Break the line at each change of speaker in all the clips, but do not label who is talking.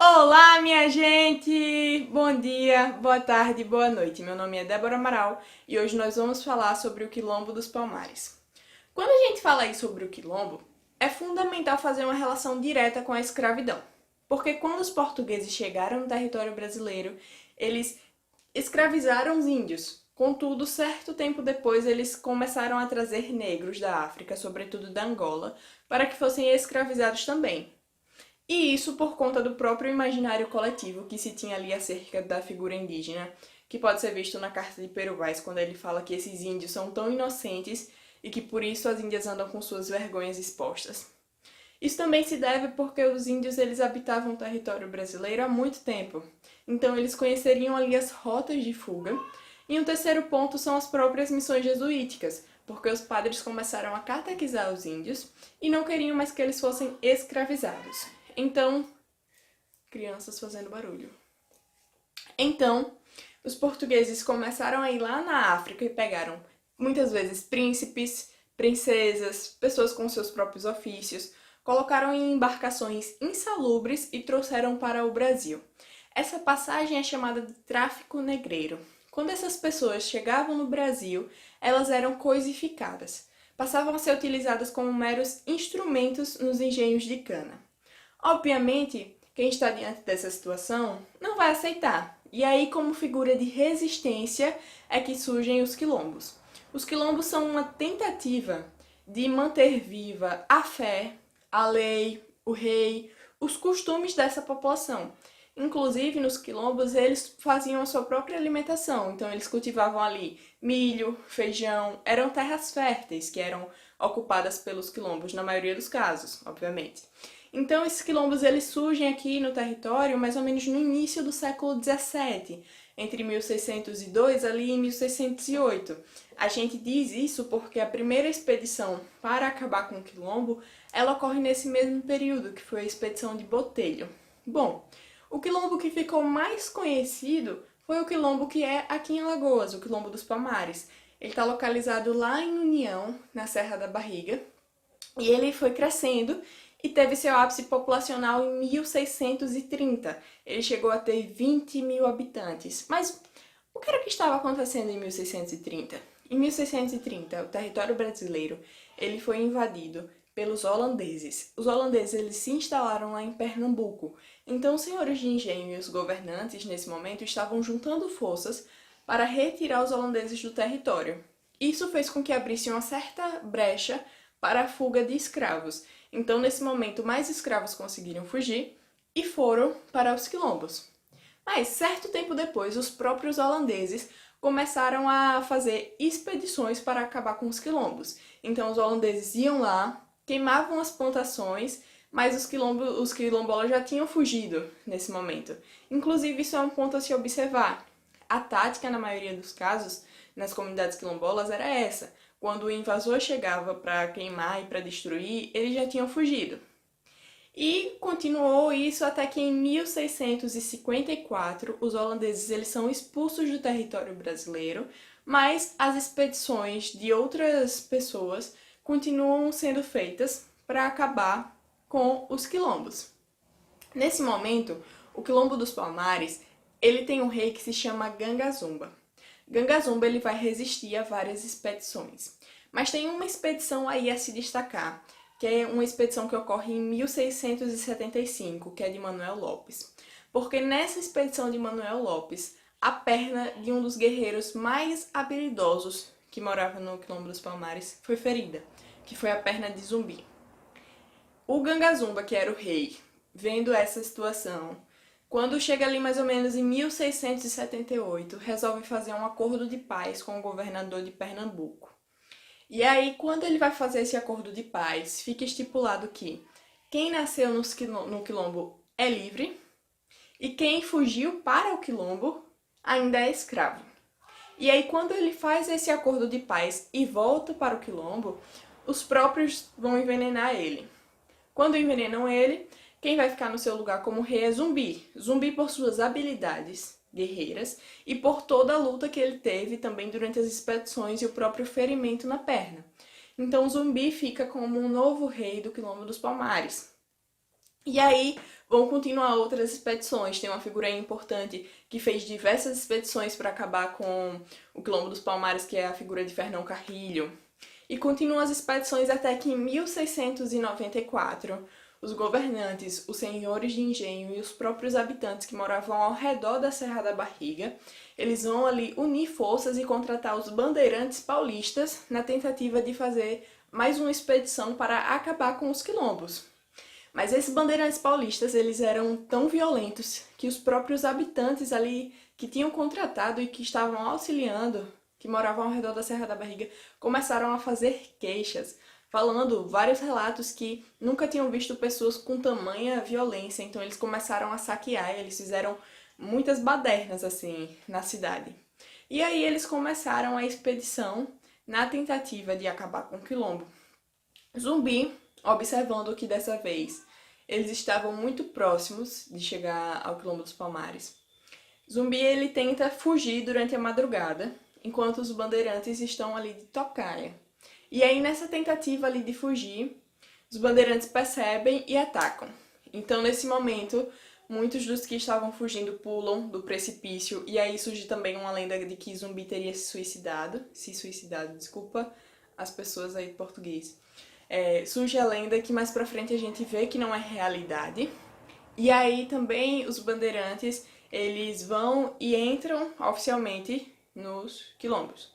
Olá, minha gente! Bom dia, boa tarde, boa noite. Meu nome é Débora Amaral e hoje nós vamos falar sobre o Quilombo dos Palmares. Quando a gente fala aí sobre o Quilombo, é fundamental fazer uma relação direta com a escravidão. Porque quando os portugueses chegaram no território brasileiro, eles escravizaram os índios. Contudo, certo tempo depois, eles começaram a trazer negros da África, sobretudo da Angola, para que fossem escravizados também. E isso por conta do próprio imaginário coletivo que se tinha ali acerca da figura indígena, que pode ser visto na Carta de Pero Vaz, quando ele fala que esses índios são tão inocentes e que por isso as índias andam com suas vergonhas expostas. Isso também se deve porque os índios eles habitavam o território brasileiro há muito tempo, então eles conheceriam ali as rotas de fuga. E um terceiro ponto são as próprias missões jesuíticas, porque os padres começaram a catequizar os índios e não queriam mais que eles fossem escravizados. Então, crianças fazendo barulho. Então, os portugueses começaram a ir lá na África e pegaram muitas vezes príncipes, princesas, pessoas com seus próprios ofícios, colocaram em embarcações insalubres e trouxeram para o Brasil. Essa passagem é chamada de tráfico negreiro. Quando essas pessoas chegavam no Brasil, elas eram coisificadas. Passavam a ser utilizadas como meros instrumentos nos engenhos de cana. Obviamente, quem está diante dessa situação não vai aceitar. E aí, como figura de resistência, é que surgem os quilombos. Os quilombos são uma tentativa de manter viva a fé, a lei, o rei, os costumes dessa população. Inclusive, nos quilombos, eles faziam a sua própria alimentação. Então, eles cultivavam ali milho, feijão, eram terras férteis que eram ocupadas pelos quilombos, na maioria dos casos, obviamente. Então, esses quilombos eles surgem aqui no território mais ou menos no início do século XVII, entre 1602 ali e 1608. A gente diz isso porque a primeira expedição para acabar com o quilombo, ela ocorre nesse mesmo período, que foi a expedição de Botelho. Bom, o quilombo que ficou mais conhecido foi o quilombo que é aqui em Alagoas, o Quilombo dos Palmares. Ele está localizado lá em União, na Serra da Barriga, e ele foi crescendo e teve seu ápice populacional em 1630. Ele chegou a ter 20 mil habitantes. Mas o que era que estava acontecendo em 1630? Em 1630, o território brasileiro ele foi invadido pelos holandeses. Os holandeses eles se instalaram lá em Pernambuco. Então, os senhores de engenho e os governantes, nesse momento, estavam juntando forças para retirar os holandeses do território. Isso fez com que abrisse uma certa brecha para a fuga de escravos. Então, nesse momento, mais escravos conseguiram fugir e foram para os quilombos. Mas, certo tempo depois, os próprios holandeses começaram a fazer expedições para acabar com os quilombos. Então, os holandeses iam lá, queimavam as plantações, mas os quilombolas já tinham fugido nesse momento. Inclusive, isso é um ponto a se observar. A tática, na maioria dos casos, nas comunidades quilombolas, era essa. Quando o invasor chegava para queimar e para destruir, eles já tinham fugido. E continuou isso até que em 1654 os holandeses eles são expulsos do território brasileiro, mas as expedições de outras pessoas continuam sendo feitas para acabar com os quilombos. Nesse momento, o Quilombo dos Palmares ele tem um rei que se chama Gangazumba. Gangazumba ele vai resistir a várias expedições. Mas tem uma expedição aí a se destacar, que é uma expedição que ocorre em 1675, que é de Manuel Lopes. Porque nessa expedição de Manuel Lopes, a perna de um dos guerreiros mais habilidosos que morava no Quilombo dos Palmares foi ferida, que foi a perna de Zumbi. O Gangazumba, que era o rei, vendo essa situação, quando chega ali mais ou menos em 1678, resolve fazer um acordo de paz com o governador de Pernambuco. E aí, quando ele vai fazer esse acordo de paz, fica estipulado que quem nasceu no quilombo é livre e quem fugiu para o quilombo ainda é escravo. E aí, quando ele faz esse acordo de paz e volta para o quilombo, os próprios vão envenenar ele. Quando envenenam ele, quem vai ficar no seu lugar como rei é Zumbi. Zumbi por suas habilidades guerreiras e por toda a luta que ele teve também durante as expedições e o próprio ferimento na perna. Então Zumbi fica como um novo rei do Quilombo dos Palmares. E aí vão continuar outras expedições. Tem uma figura aí importante que fez diversas expedições para acabar com o Quilombo dos Palmares, que é a figura de Fernão Carrilho. E continuam as expedições até que em 1694, os governantes, os senhores de engenho e os próprios habitantes que moravam ao redor da Serra da Barriga, eles vão ali unir forças e contratar os bandeirantes paulistas na tentativa de fazer mais uma expedição para acabar com os quilombos. Mas esses bandeirantes paulistas, eles eram tão violentos que os próprios habitantes ali que tinham contratado e que estavam auxiliando, que moravam ao redor da Serra da Barriga, começaram a fazer queixas, falando vários relatos que nunca tinham visto pessoas com tamanha violência. Então eles começaram a saquear, eles fizeram muitas badernas assim na cidade. E aí eles começaram a expedição na tentativa de acabar com o quilombo. Zumbi, observando que dessa vez eles estavam muito próximos de chegar ao Quilombo dos Palmares, Zumbi ele tenta fugir durante a madrugada, enquanto os bandeirantes estão ali de tocaia. E aí nessa tentativa ali de fugir, os bandeirantes percebem e atacam. Então nesse momento, muitos dos que estavam fugindo pulam do precipício, e aí surge também uma lenda de que Zumbi teria se suicidado, desculpa as pessoas aí de português. Surge a lenda que mais pra frente a gente vê que não é realidade. E aí também os bandeirantes, eles vão e entram oficialmente nos quilombos.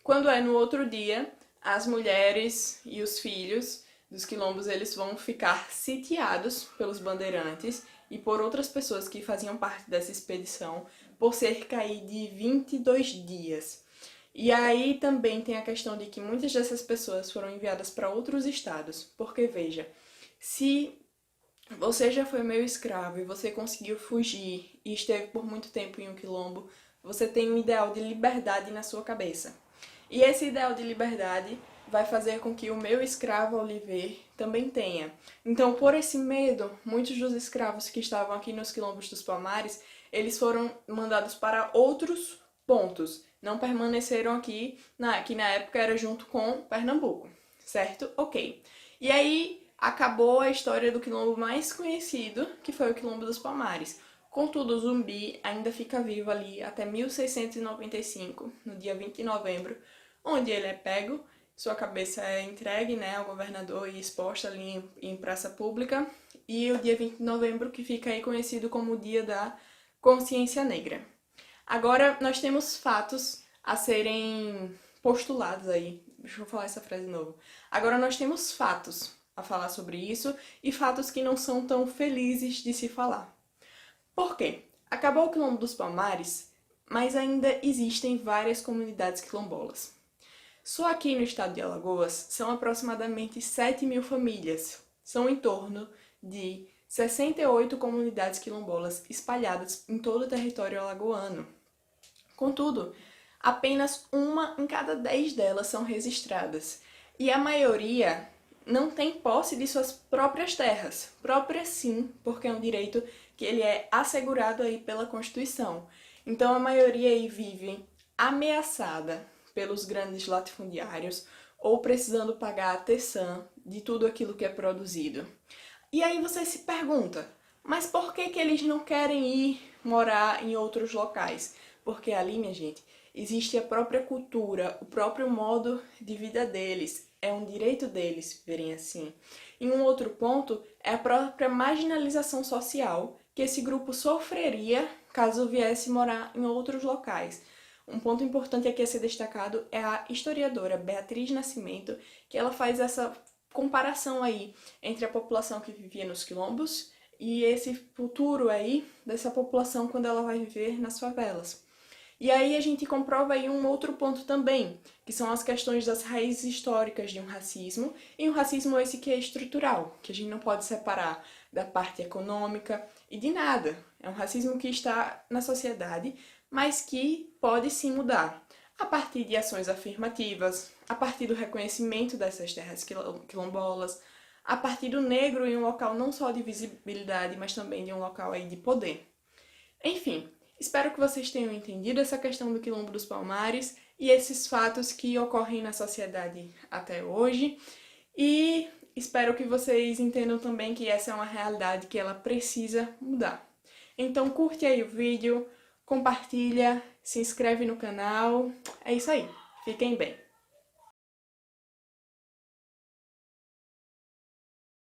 Quando é no outro dia, as mulheres e os filhos dos quilombos, eles vão ficar sitiados pelos bandeirantes e por outras pessoas que faziam parte dessa expedição por cerca aí de 22 dias. E aí também tem a questão de que muitas dessas pessoas foram enviadas para outros estados, porque veja, se você já foi meio escravo e você conseguiu fugir e esteve por muito tempo em um quilombo, você tem um ideal de liberdade na sua cabeça. E esse ideal de liberdade vai fazer com que o meu escravo Oliver também tenha. Então, por esse medo, muitos dos escravos que estavam aqui nos quilombos dos Palmares, eles foram mandados para outros pontos. Não permaneceram aqui, que na época era junto com Pernambuco, certo? Ok. E aí acabou a história do quilombo mais conhecido, que foi o Quilombo dos Palmares. Contudo, o Zumbi ainda fica vivo ali até 1695, no dia 20 de novembro, onde ele é pego, sua cabeça é entregue, ao governador e exposta ali em praça pública, e o dia 20 de novembro que fica aí conhecido como o Dia da Consciência Negra. Agora, nós temos fatos a serem postulados aí. Deixa eu falar essa frase de novo. Agora, nós temos fatos a falar sobre isso e fatos que não são tão felizes de se falar. Por quê? Acabou o Quilombo dos Palmares, mas ainda existem várias comunidades quilombolas. Só aqui no estado de Alagoas são aproximadamente 7.000 famílias. São em torno de 68 comunidades quilombolas espalhadas em todo o território alagoano. Contudo, apenas uma em cada 10 delas são registradas, e a maioria não tem posse de suas próprias terras. Próprias sim, porque é um direito que ele é assegurado aí pela Constituição. Então a maioria aí vive ameaçada pelos grandes latifundiários ou precisando pagar a teçã de tudo aquilo que é produzido. E aí você se pergunta, mas por que eles não querem ir morar em outros locais? Porque ali, minha gente, existe a própria cultura, o próprio modo de vida deles. É um direito deles verem assim. E um outro ponto é a própria marginalização social que esse grupo sofreria caso viesse morar em outros locais. Um ponto importante aqui a ser destacado é a historiadora Beatriz Nascimento, que ela faz essa comparação aí entre a população que vivia nos quilombos e esse futuro aí dessa população quando ela vai viver nas favelas. E aí a gente comprova aí um outro ponto também, que são as questões das raízes históricas de um racismo, e um racismo esse que é estrutural, que a gente não pode separar da parte econômica e de nada. É um racismo que está na sociedade, mas que pode sim mudar, a partir de ações afirmativas, a partir do reconhecimento dessas terras quilombolas, a partir do negro em um local não só de visibilidade, mas também de um local aí de poder. Enfim, espero que vocês tenham entendido essa questão do Quilombo dos Palmares e esses fatos que ocorrem na sociedade até hoje. E espero que vocês entendam também que essa é uma realidade que ela precisa mudar. Então curte aí o vídeo, compartilha, se inscreve no canal. É isso aí. Fiquem bem.